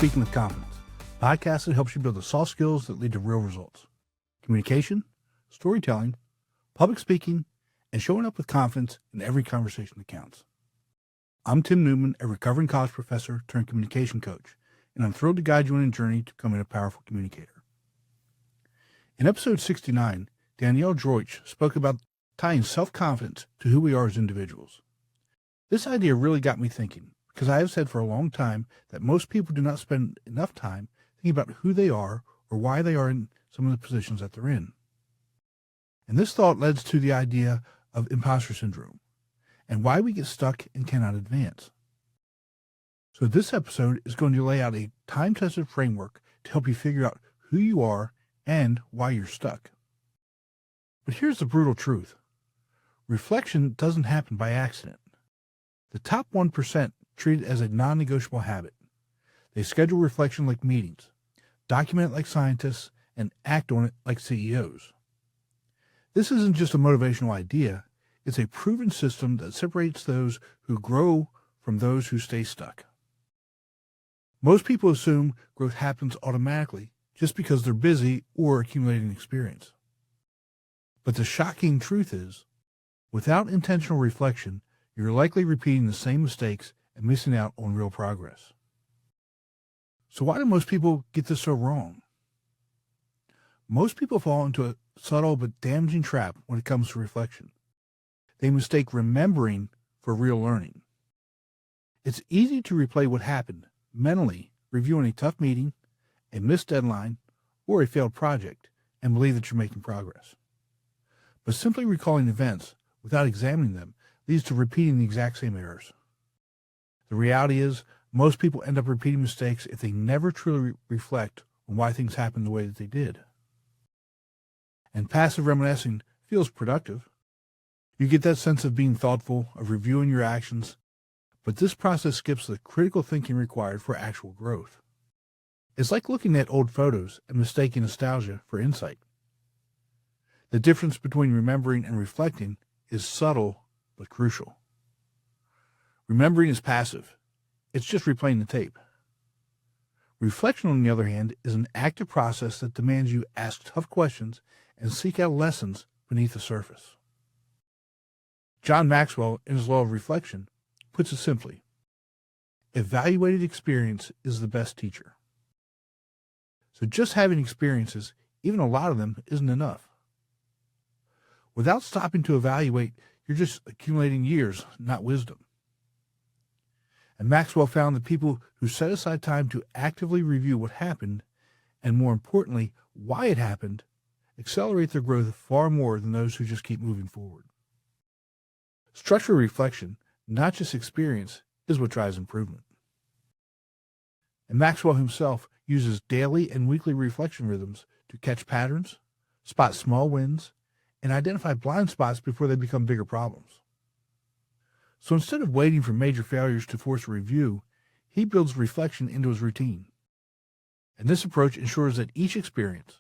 Speaking with Confidence, a podcast that helps you build the soft skills that lead to real results. Communication, storytelling, public speaking, and showing up with confidence in every conversation that counts. I'm Tim Newman, a recovering college professor turned communication coach, and I'm thrilled to guide you on a journey to becoming a powerful communicator. In episode 69, Danielle Droitsch spoke about tying self-confidence to who we are as individuals. This idea really got me thinking, because I have said for a long time that most people do not spend enough time thinking about who they are or why they are in some of the positions that they're in. And this thought led to the idea of imposter syndrome and why we get stuck and cannot advance. So this episode is going to lay out a time-tested framework to help you figure out who you are and why you're stuck. But here's the brutal truth. Reflection doesn't happen by accident. The top 1% treat it as a non-negotiable habit. They schedule reflection like meetings, document it like scientists, and act on it like CEOs. This isn't just a motivational idea, it's a proven system that separates those who grow from those who stay stuck. Most people assume growth happens automatically just because they're busy or accumulating experience. But the shocking truth is, without intentional reflection, you're likely repeating the same mistakes and missing out on real progress. So why do most people get this so wrong? Most people fall into a subtle but damaging trap when it comes to reflection. They mistake remembering for real learning. It's easy to replay what happened mentally, reviewing a tough meeting, a missed deadline, or a failed project, and believe that you're making progress. But simply recalling events without examining them leads to repeating the exact same errors. The reality is, most people end up repeating mistakes if they never truly reflect on why things happened the way that they did. And passive reminiscing feels productive. You get that sense of being thoughtful, of reviewing your actions, but this process skips the critical thinking required for actual growth. It's like looking at old photos and mistaking nostalgia for insight. The difference between remembering and reflecting is subtle but crucial. Remembering is passive. It's just replaying the tape. Reflection, on the other hand, is an active process that demands you ask tough questions and seek out lessons beneath the surface. John Maxwell, in his Law of Reflection, puts it simply: evaluated experience is the best teacher. So just having experiences, even a lot of them, isn't enough. Without stopping to evaluate, you're just accumulating years, not wisdom. And Maxwell found that people who set aside time to actively review what happened, and more importantly, why it happened, accelerate their growth far more than those who just keep moving forward. Structured reflection, not just experience, is what drives improvement. And Maxwell himself uses daily and weekly reflection rhythms to catch patterns, spot small wins, and identify blind spots before they become bigger problems. So instead of waiting for major failures to force a review, he builds reflection into his routine. And this approach ensures that each experience,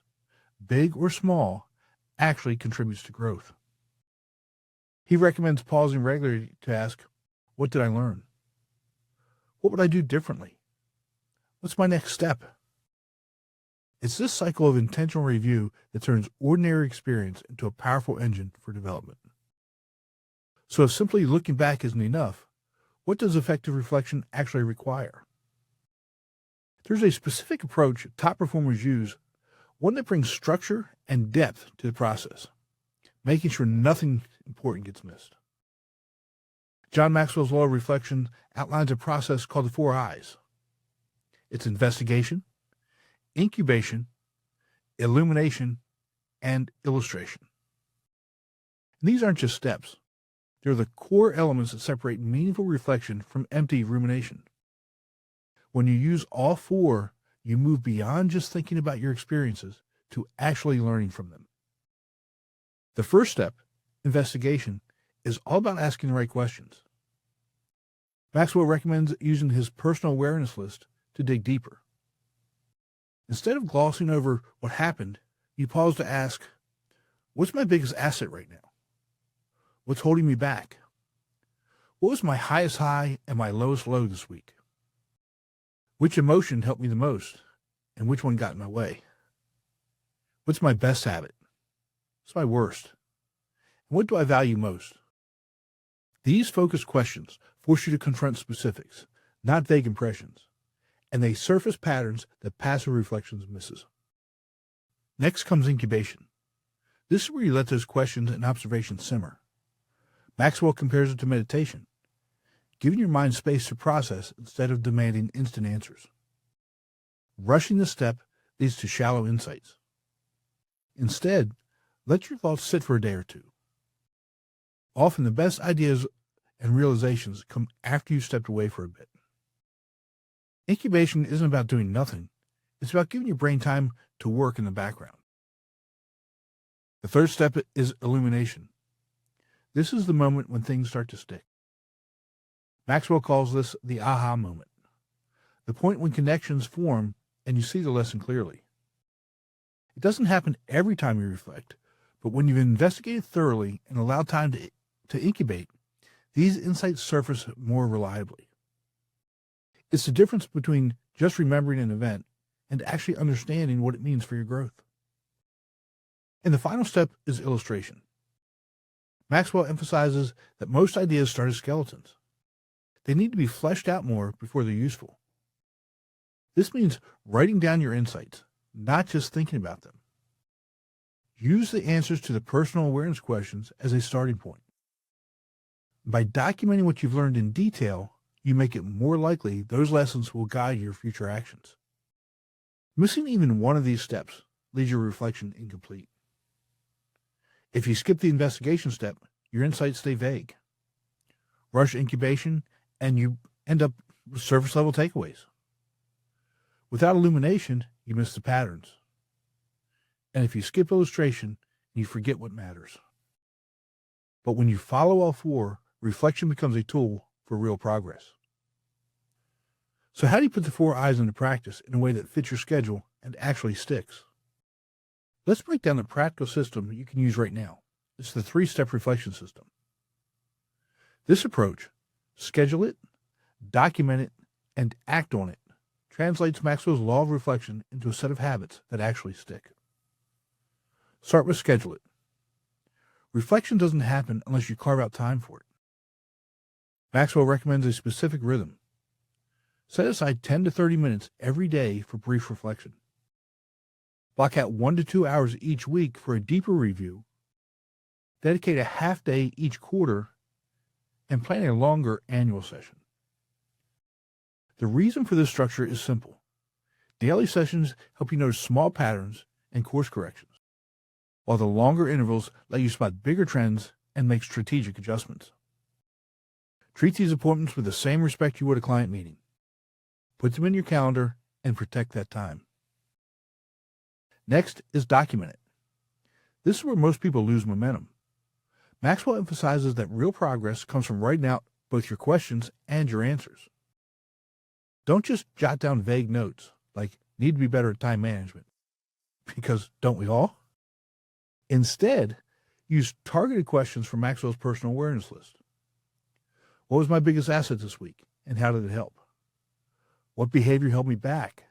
big or small, actually contributes to growth. He recommends pausing regularly to ask, what did I learn? What would I do differently? What's my next step? It's this cycle of intentional review that turns ordinary experience into a powerful engine for development. So if simply looking back isn't enough, what does effective reflection actually require? There's a specific approach top performers use, one that brings structure and depth to the process, making sure nothing important gets missed. John Maxwell's Law of Reflection outlines a process called the 4 I's. It's investigation, incubation, illumination, and illustration. And these aren't just steps. They're the core elements that separate meaningful reflection from empty rumination. When you use all 4, you move beyond just thinking about your experiences to actually learning from them. The first step, investigation, is all about asking the right questions. Maxwell recommends using his personal awareness list to dig deeper. Instead of glossing over what happened, you pause to ask, what's my biggest asset right now? What's holding me back? What was my highest high and my lowest low this week? Which emotion helped me the most, and which one got in my way? What's my best habit? What's my worst? And what do I value most? These focused questions force you to confront specifics, not vague impressions, and they surface patterns that passive reflections misses. Next comes incubation. This is where you let those questions and observations simmer. Maxwell compares it to meditation, giving your mind space to process instead of demanding instant answers. Rushing this step leads to shallow insights. Instead, let your thoughts sit for a day or two. Often the best ideas and realizations come after you've stepped away for a bit. Incubation isn't about doing nothing. It's about giving your brain time to work in the background. The third step is illumination. This is the moment when things start to stick. Maxwell calls this the aha moment, the point when connections form and you see the lesson clearly. It doesn't happen every time you reflect, but when you've investigated thoroughly and allowed time to incubate, these insights surface more reliably. It's the difference between just remembering an event and actually understanding what it means for your growth. And the final step is illustration. Maxwell emphasizes that most ideas start as skeletons. They need to be fleshed out more before they're useful. This means writing down your insights, not just thinking about them. Use the answers to the personal awareness questions as a starting point. By documenting what you've learned in detail, you make it more likely those lessons will guide your future actions. Missing even one of these steps leaves your reflection incomplete. If you skip the investigation step, your insights stay vague. Rush incubation, and you end up with surface-level takeaways. Without illumination, you miss the patterns. And if you skip illustration, you forget what matters. But when you follow all four, reflection becomes a tool for real progress. So how do you put the 4 I's into practice in a way that fits your schedule and actually sticks? Let's break down the practical system you can use right now. It's the 3-step reflection system. This approach, schedule it, document it, and act on it, translates Maxwell's law of reflection into a set of habits that actually stick. Start with schedule it. Reflection doesn't happen unless you carve out time for it. Maxwell recommends a specific rhythm. Set aside 10 to 30 minutes every day for brief reflection. Block out 1 to 2 hours each week for a deeper review. Dedicate a half day each quarter, and plan a longer annual session. The reason for this structure is simple. Daily sessions help you notice small patterns and course corrections, while the longer intervals let you spot bigger trends and make strategic adjustments. Treat these appointments with the same respect you would a client meeting. Put them in your calendar and protect that time. Next is document it. This is where most people lose momentum. Maxwell emphasizes that real progress comes from writing out both your questions and your answers. Don't just jot down vague notes like need to be better at time management, because don't we all? Instead, use targeted questions from Maxwell's personal awareness list. What was my biggest asset this week, and how did it help? What behavior held me back?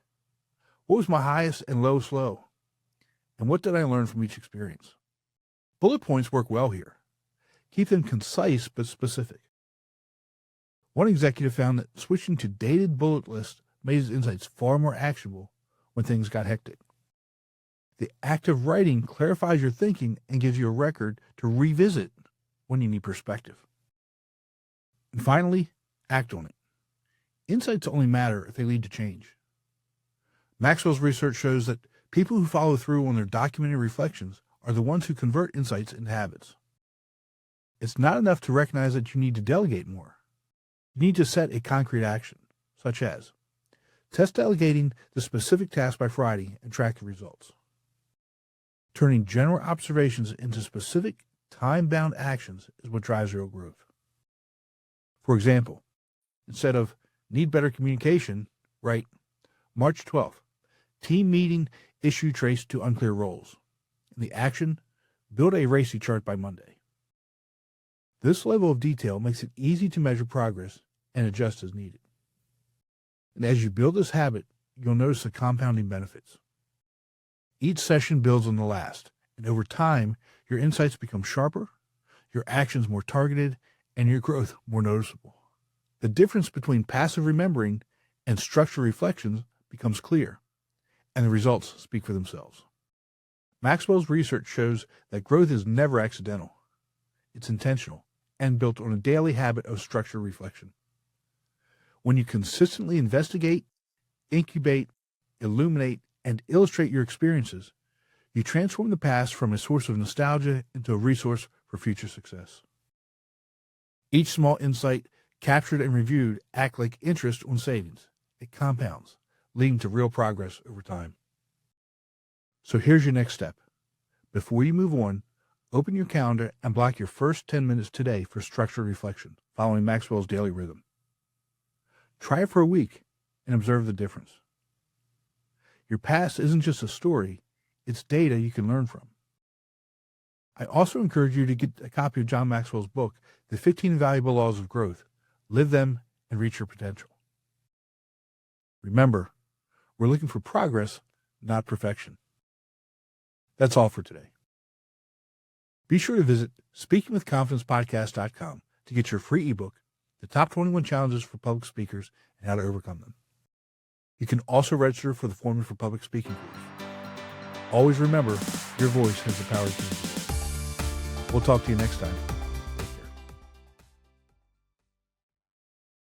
What was my highest and lowest low? And what did I learn from each experience? Bullet points work well here. Keep them concise but specific. One executive found that switching to dated bullet lists made his insights far more actionable when things got hectic. The act of writing clarifies your thinking and gives you a record to revisit when you need perspective. And finally, act on it. Insights only matter if they lead to change. Maxwell's research shows that people who follow through on their documented reflections are the ones who convert insights into habits. It's not enough to recognize that you need to delegate more. You need to set a concrete action, such as test delegating the specific task by Friday and track the results. Turning general observations into specific, time-bound actions is what drives real growth. For example, instead of need better communication, write March 12th, team meeting, issue traced to unclear roles. In the action, build a RACI chart by Monday. This level of detail makes it easy to measure progress and adjust as needed. And as you build this habit, you'll notice the compounding benefits. Each session builds on the last, and over time, your insights become sharper, your actions more targeted, and your growth more noticeable. The difference between passive remembering and structured reflections becomes clear, and the results speak for themselves. Maxwell's research shows that growth is never accidental. It's intentional and built on a daily habit of structured reflection. When you consistently investigate, incubate, illuminate, and illustrate your experiences, you transform the past from a source of nostalgia into a resource for future success. Each small insight, captured and reviewed, act like interest on savings. It compounds, leading to real progress over time. So here's your next step. Before you move on, open your calendar and block your first 10 minutes today for structured reflection, following Maxwell's daily rhythm. Try it for a week and observe the difference. Your past isn't just a story, it's data you can learn from. I also encourage you to get a copy of John Maxwell's book, The 15 Valuable Laws of Growth. Live them and reach your potential. Remember, we're looking for progress, not perfection. That's all for today. Be sure to visit speakingwithconfidencepodcast.com to get your free ebook, The Top 21 Challenges for Public Speakers and How to Overcome Them. You can also register for the Formula for Public Speaking course. Always remember, your voice has the power to change. We'll talk to you next time.